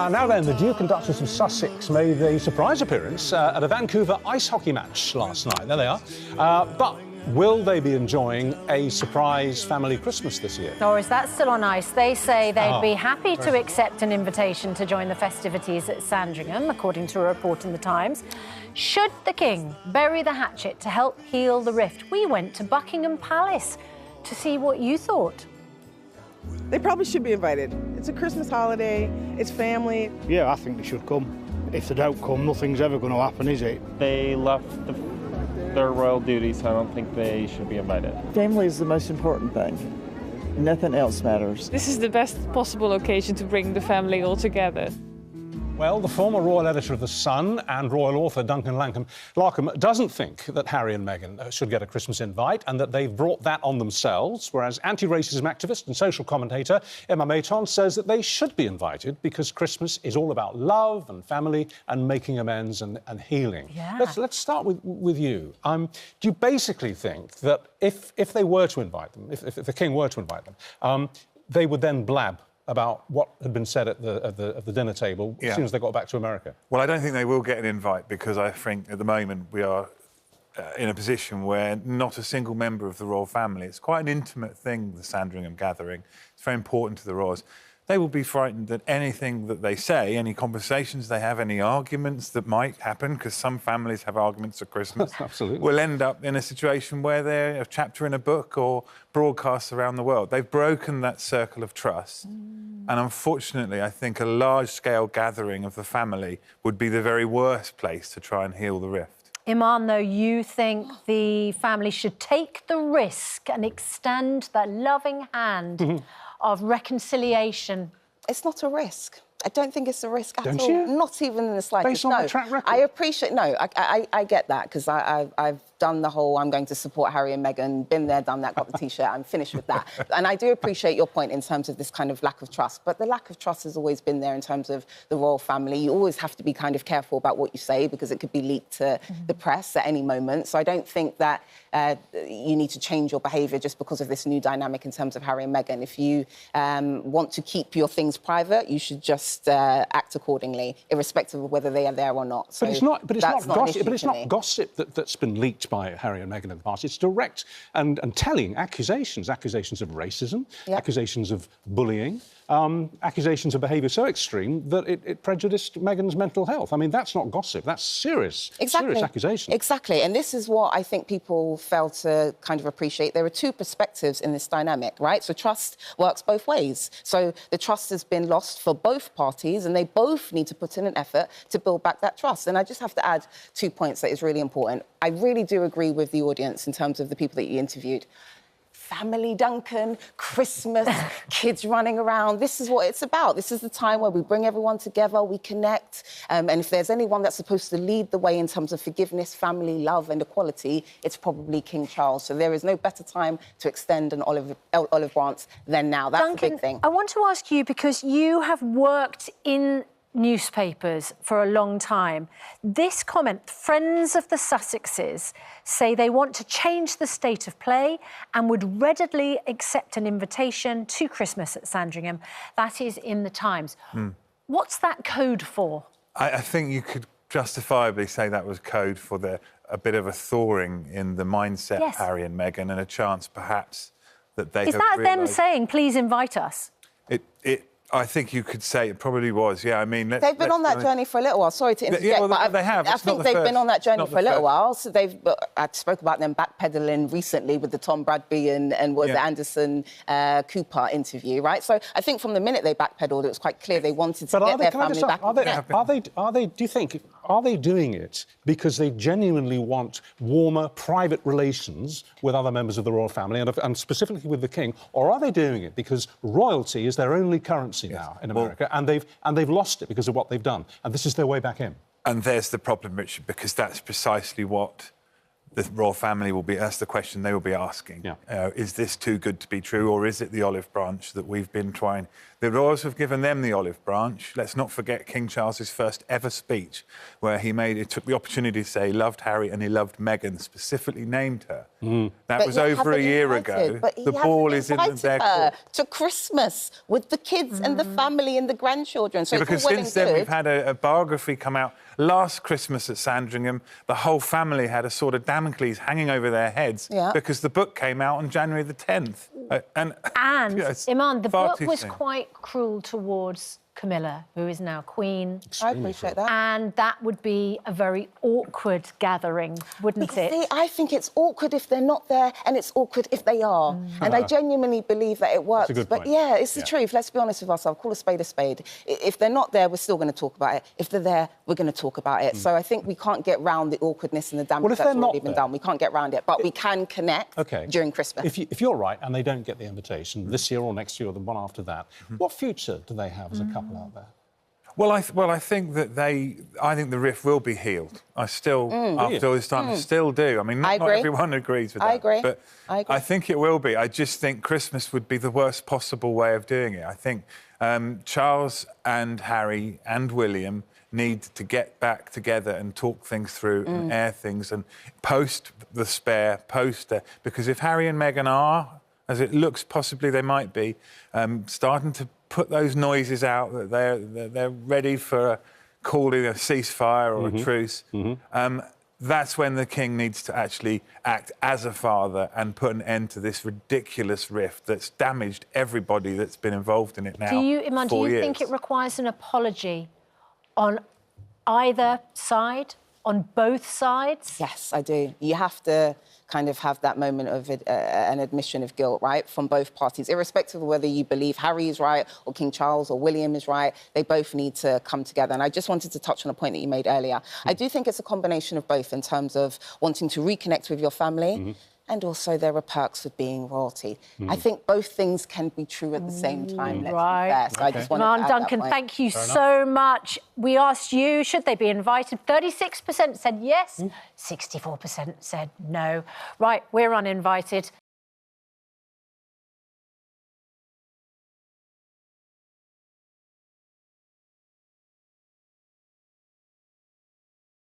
Now then, the Duke and Duchess of Sussex made a surprise appearance at a Vancouver ice hockey match last night. There they are. But will they be enjoying a surprise family Christmas this year? Or is that still on ice? They say they'd be happy to accept an invitation to join the festivities at Sandringham, according to a report in The Times. Should the King bury the hatchet to help heal the rift? We went to Buckingham Palace to see what you thought. They probably should be invited. It's a Christmas holiday, it's family. Yeah, I think they should come. If they don't come, nothing's ever going to happen, is it? They left their royal duties, so I don't think they should be invited. Family is the most important thing. Nothing else matters. This is the best possible occasion to bring the family all together. Well, the former royal editor of The Sun and royal author Duncan Larkham doesn't think that Harry and Meghan should get a Christmas invite and that they've brought that on themselves, whereas anti-racism activist and social commentator Emma Mayton says that they should be invited because Christmas is all about love and family and making amends and healing. Yeah. Let's start with you. Do you basically think that if they were to invite them, if the King were to invite them, they would then blab about what had been said at the dinner table as soon as they got back to America? Well, I don't think they will get an invite because I think at the moment we are in a position where not a single member of the royal family, it's quite an intimate thing, the Sandringham gathering. It's very important to the royals. They will be frightened that anything that they say, any conversations they have, any arguments that might happen, because some families have arguments at Christmas, Absolutely, will end up in a situation where they're a chapter in a book or broadcast around the world. They've broken that circle of trust. And unfortunately, I think a large-scale gathering of the family would be the very worst place to try and heal the rift. Iman, though, you think the family should take the risk and extend that loving hand of reconciliation? It's not a risk. I don't think it's a risk at Don't all. you? Not even in the slightest. Based on the track record? I appreciate... No, I get that, because I've done the whole I'm going to support Harry and Meghan, been there, done that, got the T-shirt, I'm finished with that. And I do appreciate your point in terms of this kind of lack of trust, but the lack of trust has always been there in terms of the royal family. You always have to be kind of careful about what you say because it could be leaked to the press at any moment. So I don't think that you need to change your behaviour just because of this new dynamic in terms of Harry and Meghan. If you want to keep your things private, you should just act accordingly, irrespective of whether they are there or not. So but it's not gossip. But it's not me. Gossip that's been leaked by Harry and Meghan in the past. It's direct and telling accusations of racism, accusations of bullying, accusations of behaviour so extreme that it prejudiced Meghan's mental health. I mean, that's not gossip. That's serious accusation. Exactly. And this is what I think people fail to kind of appreciate. There are two perspectives in this dynamic, right? So trust works both ways. So the trust has been lost for both parties and they both need to put in an effort to build back that trust. And I just have to add 2 points that is really important. I really do agree with the audience in terms of the people that you interviewed. Family, Duncan, Christmas, kids running around. This is what it's about. This is the time where we bring everyone together, we connect. And if there's anyone that's supposed to lead the way in terms of forgiveness, family, love and equality, it's probably King Charles. So there is no better time to extend an olive branch than now. That's Duncan, a big thing. I want to ask you, because you have worked in newspapers for a long time. This comment, friends of the Sussexes say they want to change the state of play and would readily accept an invitation to Christmas at Sandringham. That is in The Times. What's that code for? I think you could justifiably say that was code for a bit of a thawing in the mindset of Harry and Meghan and a chance, perhaps, that they Is have that realised... them saying, please invite us? I think you could say it probably was, yeah. I mean... They've been on that journey for a little while. Sorry to interject, yeah, well, but they have. I think they've been on that journey for a little while. So I spoke about them backpedaling recently with the Tom Bradby and the Anderson Cooper interview, right? So I think from the minute they backpedaled, it was quite clear they wanted to get their family back. Do you think, are they doing it because they genuinely want warmer private relations with other members of the royal family and specifically with the King, or are they doing it because royalty is their only currency now in America, and they've lost it because of what they've done, and this is their way back in? And there's the problem, Richard, because that's precisely what the royal family will be, that's the question they will be asking. Yeah. Is this too good to be true, or is it the olive branch that we've been trying? The royals have given them the olive branch. Let's not forget King Charles's first ever speech, where he took the opportunity to say he loved Harry and he loved Meghan, specifically named her. That was over a year ago. But the ball is in their court. To Christmas with the kids and the family and the grandchildren. So because since then we've had a biography come out last Christmas at Sandringham. The whole family had a sort of Damocles hanging over their heads because the book came out on January the 10th. And Iman, the book was quite cruel towards Camilla, who is now Queen. I appreciate that. And that would be a very awkward gathering, wouldn't it? See, I think it's awkward if they're not there, and it's awkward if they are. And I genuinely believe that it works. That's a good but point. yeah, it's the truth. Let's be honest with ourselves. Call a spade a spade. If they're not there, we're still going to talk about it. If they're there, we're going to talk about it. So I think we can't get round the awkwardness and the damage that's already been done. We can't get round it, but we can connect during Christmas. If you're right and they don't get the invitation this year or next year or the one after that, what future do they have as a couple out there? Well, I think that I think the rift will be healed. I still, after all this time, I still do. I mean, not everyone agrees with that. I agree. But I think it will be. I just think Christmas would be the worst possible way of doing it. I think Charles and Harry and William need to get back together and talk things through and air things and post the spare poster. Because if Harry and Meghan are, as it looks possibly they might be, starting to put those noises out that they're ready for calling a ceasefire or a truce, that's when the king needs to actually act as a father and put an end to this ridiculous rift that's damaged everybody that's been involved in it now. Iman, do you think it requires an apology on either side, on both sides? Yes, I do. You have to kind of have that moment of an admission of guilt, right, from both parties, irrespective of whether you believe Harry is right or King Charles or William is right. They both need to come together. And I just wanted to touch on a point that you made earlier. I do think it's a combination of both in terms of wanting to reconnect with your family and also there are perks of being royalty. I think both things can be true at the same time, let's be fair. So I just wanted to add Duncan, that point. thank you so much. We asked you, should they be invited? 36% said yes, 64% said no. Right, we're uninvited.